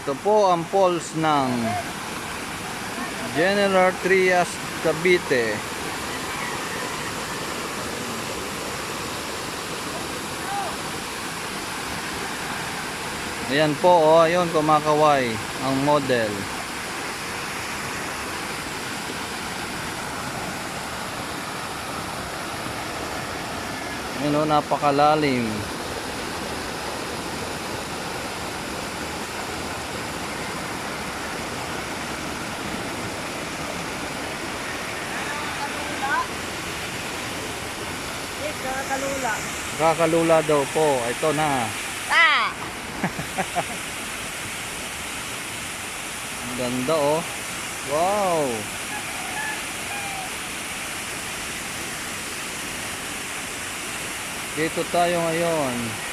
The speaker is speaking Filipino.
Ito po ang falls ng General Trias, Cavite. Ayan po, oh, ayun kumakaway ang model. Ayun, oh, napakalalim. Kakalula. Kakalula daw po. Ito na. Ah! Ang ganda, oh. Wow. Dito tayo ngayon.